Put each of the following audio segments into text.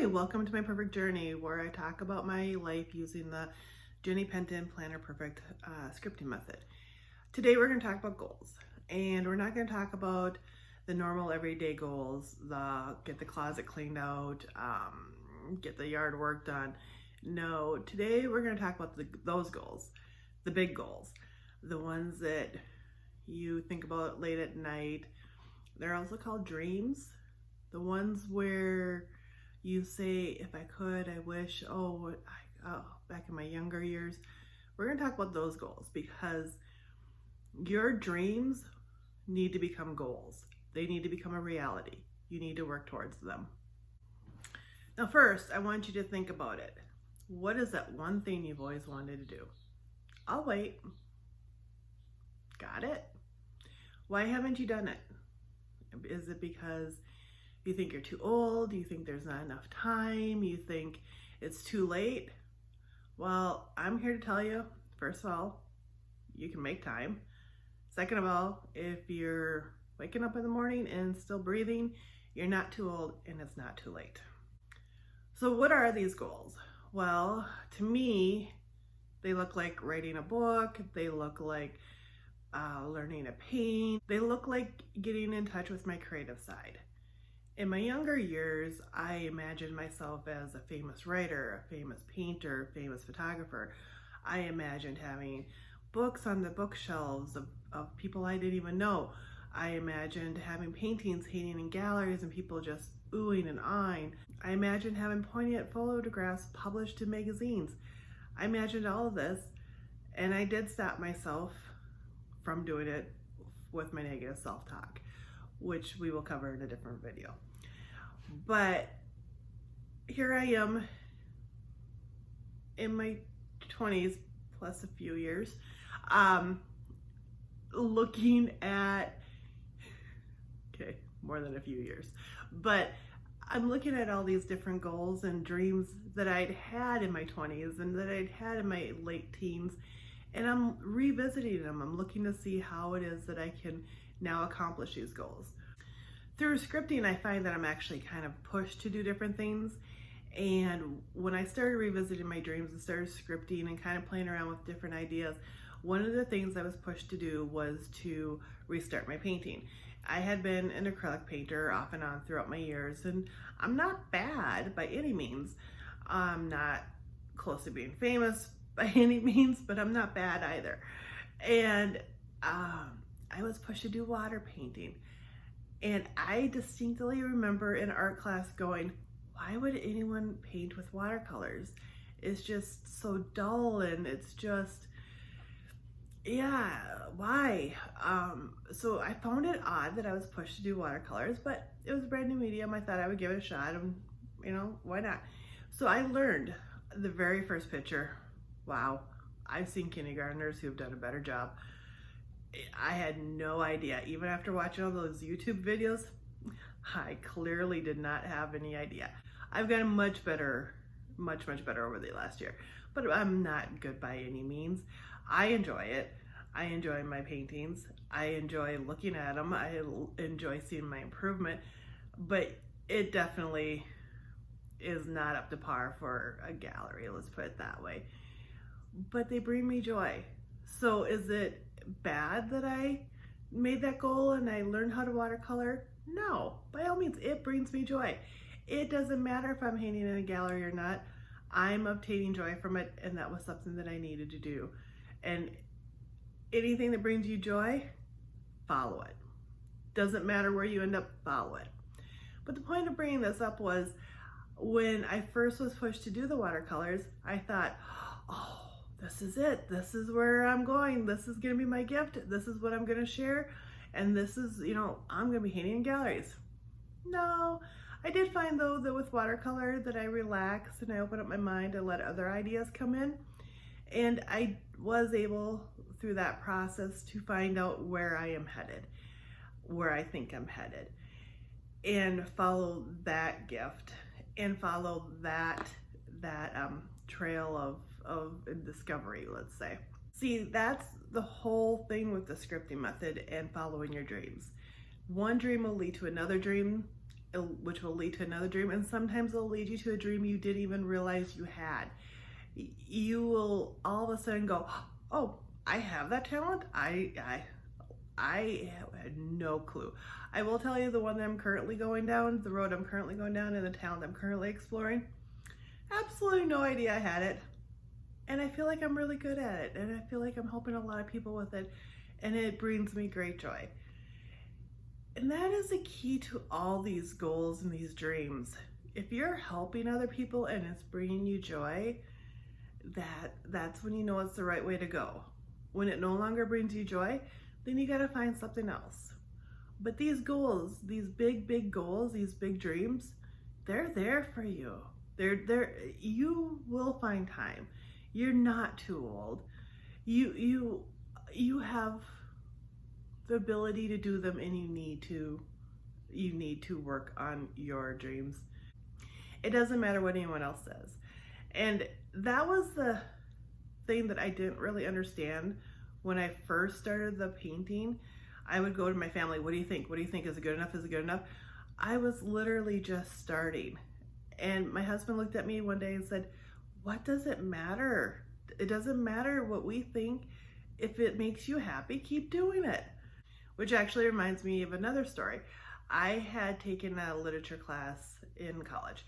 Hi, welcome to my perfect journey where I talk about my life using the Jenny Penton Planner Perfect scripting method. Today we're going to talk about goals, and we're not going to talk about the normal everyday goals, the get the closet cleaned out, get the yard work done. No, today we're going to talk about those goals, the big goals, the ones that you think about late at night. They're also called dreams, the ones where you say, if I could, I wish, back in my younger years. We're going to talk about those goals because your dreams need to become goals. They need to become a reality. You need to work towards them. Now, first, I want you to think about it. What is that one thing you've always wanted to do? I'll wait. Got it? Why haven't you done it? Is it because you think you're too old? You think there's not enough time? You think it's too late? Well, I'm here to tell you, first of all, you can make time. Second of all, if you're waking up in the morning and still breathing, you're not too old and it's not too late. So what are these goals? Well, to me, they look like writing a book. They look like learning to paint. They look like getting in touch with my creative side. In my younger years, I imagined myself as a famous writer, a famous painter, a famous photographer. I imagined having books on the bookshelves of people I didn't even know. I imagined having paintings hanging in galleries and people just oohing and eyeing. I imagined having poignant photographs published in magazines. I imagined all of this, and I did stop myself from doing it with my negative self-talk, which we will cover in a different video. But here I am in my 20s plus a few years, looking at, more than a few years, but I'm looking at all these different goals and dreams that I'd had in my 20s and that I'd had in my late teens, and I'm revisiting them. I'm looking to see how it is that I can now accomplish these goals. Through scripting, I find that I'm actually kind of pushed to do different things. And when I started revisiting my dreams and started scripting and kind of playing around with different ideas, one of the things I was pushed to do was to restart my painting. I had been an acrylic painter off and on throughout my years, and I'm not bad by any means. I'm not close to being famous by any means, but I'm not bad either. And I was pushed to do water painting. And I distinctly remember in art class going, why would anyone paint with watercolors? It's just so dull, and it's just, why? So I found it odd that I was pushed to do watercolors, but it was a brand new medium. I thought I would give it a shot, and why not? So I learned the very first picture. Wow, I've seen kindergartners who have done a better job. I had no idea. Even after watching all those YouTube videos, I clearly did not have any idea. I've gotten much better over the last year, but I'm not good by any means. I enjoy it. I enjoy my paintings. I enjoy looking at them. I enjoy seeing my improvement, but it definitely is not up to par for a gallery, let's put it that way. But they bring me joy. So is it bad that I made that goal and I learned how to watercolor? No, by all means, it brings me joy. It doesn't matter if I'm painting in a gallery or not. I'm obtaining joy from it, and that was something that I needed to do. And anything that brings you joy, follow it. Doesn't matter where you end up, follow it. But the point of bringing this up was when I first was pushed to do the watercolors, I thought, oh, this is it. This is where I'm going. This is going to be my gift. This is what I'm going to share. And this is, I'm going to be painting in galleries. No, I did find though that with watercolor that I relax and I open up my mind and let other ideas come in. And I was able through that process to find out where I am headed, where I think I'm headed, and follow that gift and follow that trail of discovery, let's say. See, that's the whole thing with the scripting method and following your dreams. One dream will lead to another dream, which will lead to another dream, and sometimes it'll lead you to a dream you didn't even realize you had. You will all of a sudden go, oh, I have that talent? I had no clue. I will tell you the one that I'm currently going down, the road I'm currently going down, and the talent I'm currently exploring, absolutely no idea I had it. And I feel like I'm really good at it, and I feel like I'm helping a lot of people with it, and it brings me great joy. And that is the key to all these goals and these dreams. If you're helping other people and it's bringing you joy, that's when you know it's the right way to go. When it no longer brings you joy, then you gotta find something else. But these goals, these big goals, these big dreams, they're there for you. You will find time. You're not too old. You have the ability to do them, and you need to work on your dreams. It doesn't matter what anyone else says. And that was the thing that I didn't really understand when I first started the painting. I would go to my family, what do you think? What do you think? Is it good enough? Is it good enough? I was literally just starting. And my husband looked at me one day and said, what does it matter? It doesn't matter what we think. If it makes you happy, keep doing it. Which actually reminds me of another story. I had taken a literature class in college.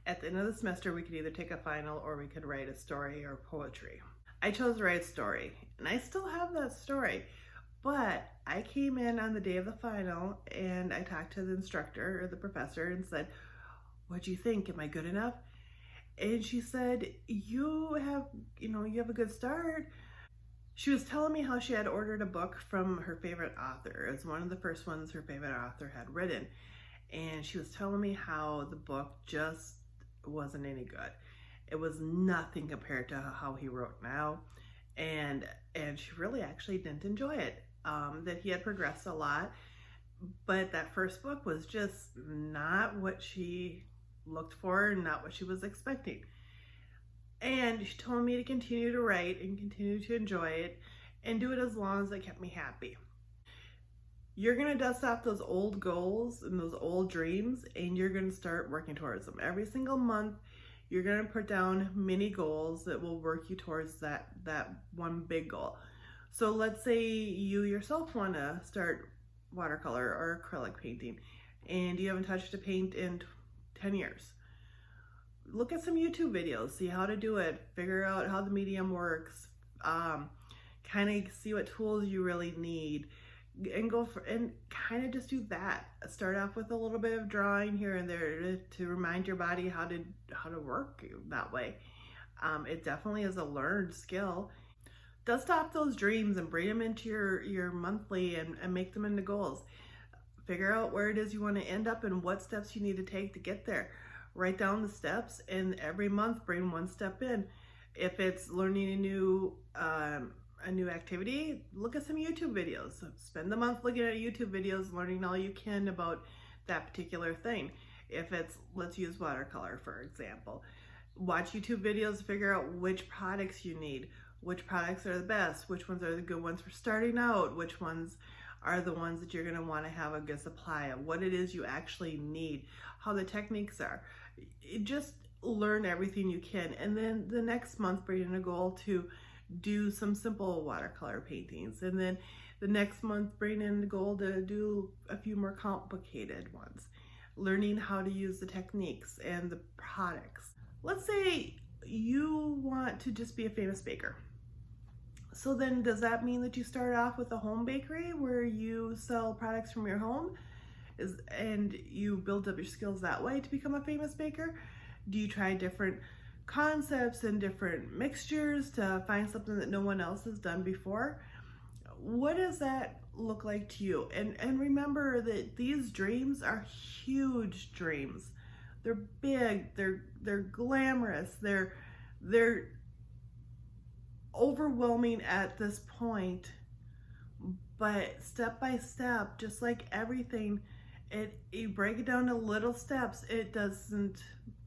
At the end of the semester, we could either take a final or we could write a story or poetry. I chose to write a story, and I still have that story. But I came in on the day of the final, and I talked to the instructor or the professor and said, what do you think? Am I good enough? And she said, you have a good start. She was telling me how she had ordered a book from her favorite author. It was one of the first ones her favorite author had written. And she was telling me how the book just wasn't any good. It was nothing compared to how he wrote now. And she really actually didn't enjoy it. That he had progressed a lot. But that first book was just not what she looked for and not what she was expecting. And she told me to continue to write and continue to enjoy it and do it as long as it kept me happy. You're going to dust off those old goals and those old dreams, and you're going to start working towards them. Every single month, you're going to put down mini goals that will work you towards that one big goal. So let's say you yourself want to start watercolor or acrylic painting, and you haven't touched a paint in 10 years. Look at some YouTube videos, see how to do it, figure out how the medium works, kind of see what tools you really need, and kind of just do that. Start off with a little bit of drawing here and there to remind your body how to work that way. It definitely is a learned skill. Dust off those dreams and bring them into your monthly and make them into goals. Figure out where it is you want to end up and what steps you need to take to get there. Write down the steps, and every month bring one step in. If it's learning a new activity, look at some YouTube videos. Spend the month looking at YouTube videos, learning all you can about that particular thing. If it's, let's use watercolor for example. Watch YouTube videos, figure out which products you need, which products are the best, which ones are the good ones for starting out, which ones are the ones that you're going to want to have a good supply of, what it is you actually need, how the techniques are. Just learn everything you can, and then the next month bring in a goal to do some simple watercolor paintings, and then the next month bring in the goal to do a few more complicated ones, learning how to use the techniques and the products. Let's say you want to just be a famous baker. So then does that mean that you start off with a home bakery where you sell products from your home and you build up your skills that way to become a famous baker? Do you try different concepts and different mixtures to find something that no one else has done before? What does that look like to you? And remember that these dreams are huge dreams. They're big, they're glamorous, they're overwhelming at this point, but step by step, just like everything, you break it down to little steps. It doesn't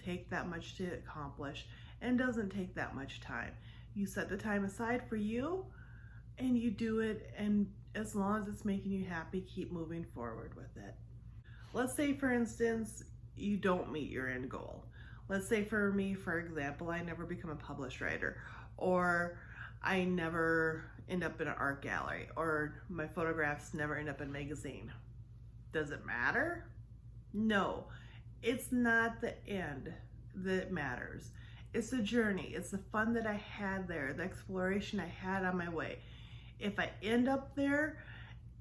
take that much to accomplish and doesn't take that much time. You set the time aside for you and you do it, and as long as it's making you happy, keep moving forward with it. let's say for instance, you don't meet your end goal. Let's say for me, for example, I never become a published writer, or I never end up in an art gallery, or my photographs never end up in a magazine. Does it matter? No, it's not the end that matters. It's the journey. It's the fun that I had there, the exploration I had on my way. If I end up there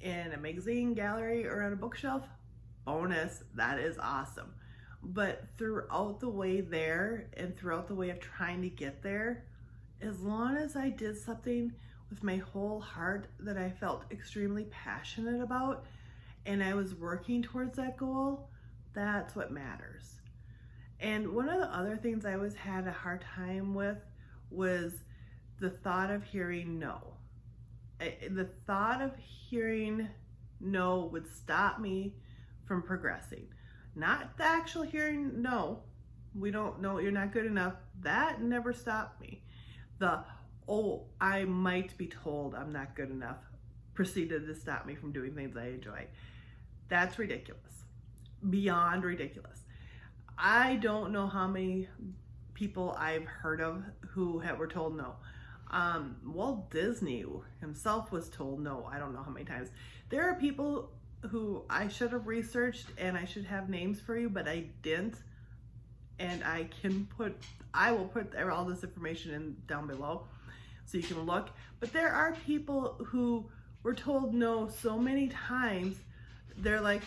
in a magazine gallery or on a bookshelf, bonus, that is awesome. But throughout the way there and throughout the way of trying to get there, as long as I did something with my whole heart that I felt extremely passionate about, and I was working towards that goal, that's what matters. And one of the other things I always had a hard time with was the thought of hearing no. The thought of hearing no would stop me from progressing. Not the actual hearing no, we don't know, you're not good enough. That never stopped me. The, oh, I might be told I'm not good enough proceeded to stop me from doing things I enjoy. That's ridiculous. Beyond ridiculous. I don't know how many people I've heard of who were told no. Walt Disney himself was told no, I don't know how many times. There are people who I should have researched and I should have names for you, but I didn't. And I will put all this information in down below so you can look. But there are people who were told no so many times, they're like,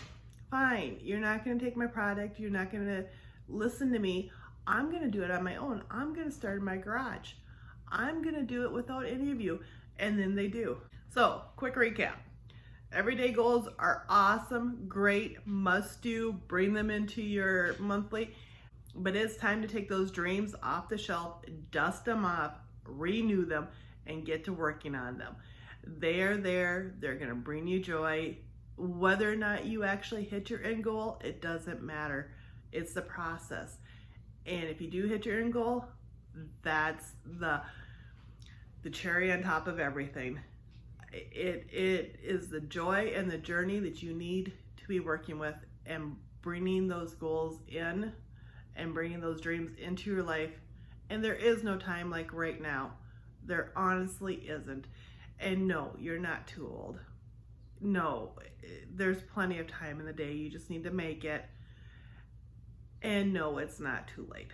fine, you're not gonna take my product, you're not gonna listen to me, I'm gonna do it on my own. I'm gonna start in my garage. I'm gonna do it without any of you. And then they do. So, quick recap. Everyday goals are awesome, great, must do, bring them into your monthly, but it's time to take those dreams off the shelf, dust them off, renew them, and get to working on them. They're there, they're gonna bring you joy. Whether or not you actually hit your end goal, it doesn't matter. It's the process. And if you do hit your end goal, that's the cherry on top of everything. It is the joy and the journey that you need to be working with and bringing those goals in and bringing those dreams into your life. And there is no time like right now. There honestly isn't. And no, you're not too old. No, there's plenty of time in the day. You just need to make it. And no, it's not too late.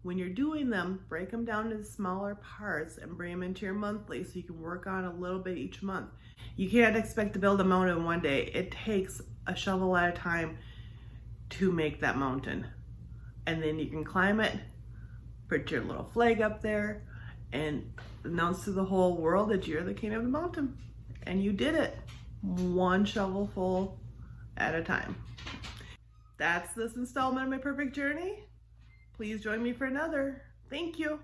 When you're doing them, break them down into smaller parts and bring them into your monthly so you can work on a little bit each month. You can't expect to build a mountain in one day. It takes a shovel at a time to make that mountain. And then you can climb it, put your little flag up there, and announce to the whole world that you're the king of the mountain. And you did it, one shovelful at a time. That's this installment of My Perfect Journey. Please join me for another. Thank you.